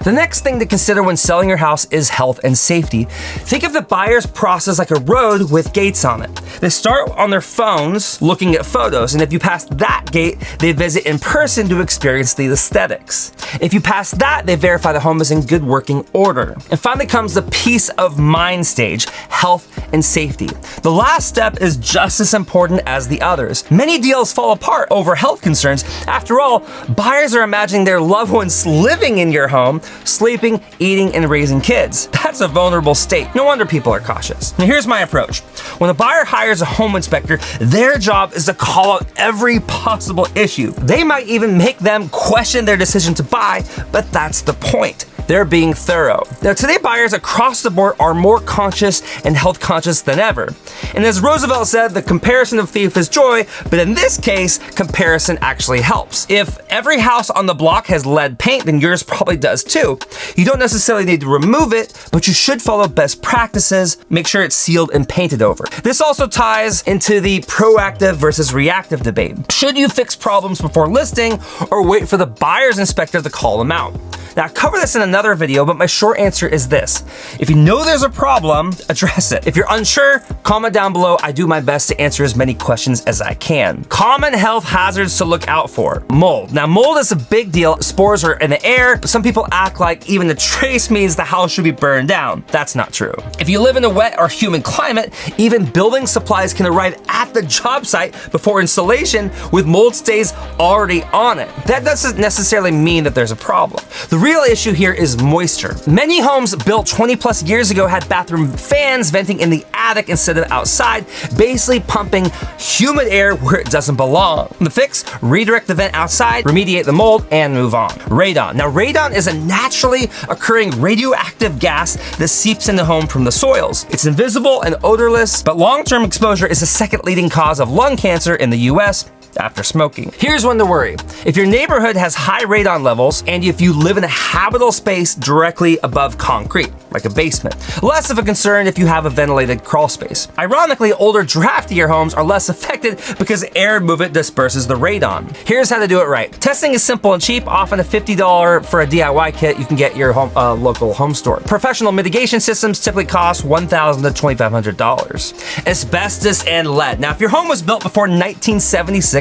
The next thing to consider when selling your house is health and safety. Think of the buyer's process like a road with gates on it. They start on their phones looking at photos, and if you pass that gate, they visit in person to experience the aesthetics. If you pass that, they verify the home is in good working order. And finally comes the peace of mind stage, health and safety. The last step is just as important as the others. Many deals fall apart over health concerns. After all, buyers are imagining their loved ones living in your home, sleeping, eating, and raising kids. That's a vulnerable state. No wonder people are cautious. Now here's my approach. When a buyer hires a home inspector, their job is to call out every possible issue. They might even make them question their decision to buy, but that's the point. They're being thorough. Now today, buyers across the board are more conscious and health conscious than ever. And as Roosevelt said, the comparison of thief is joy, but in this case, comparison actually helps. If every house on the block has lead paint, then yours probably does too. You don't necessarily need to remove it, but you should follow best practices. Make sure it's sealed and painted over. This also ties into the proactive versus reactive debate. Should you fix problems before listing or wait for the buyer's inspector to call them out? Now, I cover this in another video, but my short answer is this. If you know there's a problem, address it. If you're unsure, comment down below. I do my best to answer as many questions as I can. Common health hazards to look out for. Mold. Now, mold is a big deal. Spores are in the air, but some people act like even a trace means the house should be burned down. That's not true. If you live in a wet or humid climate, even building supplies can arrive at the job site before installation with mold stains already on it. That doesn't necessarily mean that there's a problem. The real issue here is moisture. Many homes built 20 plus years ago had bathroom fans venting in the attic instead of outside, basically pumping humid air where it doesn't belong. The fix, redirect the vent outside, remediate the mold, and move on. Radon. Now, radon is a naturally occurring radioactive gas that seeps in the home from the soils. It's invisible and odorless, but long-term exposure is the second leading cause of lung cancer in the US after smoking. Here's when to worry. If your neighborhood has high radon levels, and if you live in a habitable space directly above concrete, like a basement. Less of a concern if you have a ventilated crawl space. Ironically, older, draftier homes are less affected because air movement disperses the radon. Here's how to do it right. Testing is simple and cheap, often a $50 for a DIY kit you can get your local home store. Professional mitigation systems typically cost $1,000 to $2,500. Asbestos and lead. Now, if your home was built before 1976,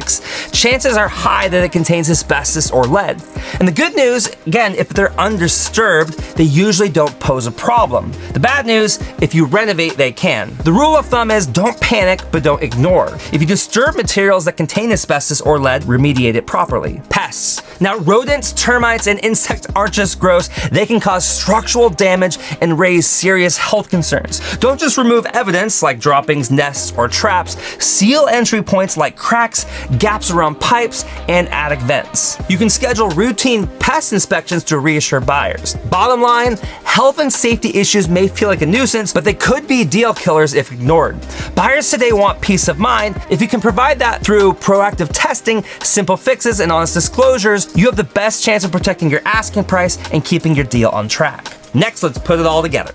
chances are high that it contains asbestos or lead. And the good news, again, if they're undisturbed, they usually don't pose a problem. The bad news, if you renovate, they can. The rule of thumb is don't panic, but don't ignore. If you disturb materials that contain asbestos or lead, remediate it properly. Pests. Now, rodents, termites, and insects aren't just gross, they can cause structural damage and raise serious health concerns. Don't just remove evidence like droppings, nests, or traps. Seal entry points like cracks, gaps around pipes, and attic vents. You can schedule routine pest inspections to reassure buyers. Bottom line, health and safety issues may feel like a nuisance, but they could be deal killers if ignored. Buyers today want peace of mind. If you can provide that through proactive testing, simple fixes, and honest disclosures, you have the best chance of protecting your asking price and keeping your deal on track. Next, let's put it all together.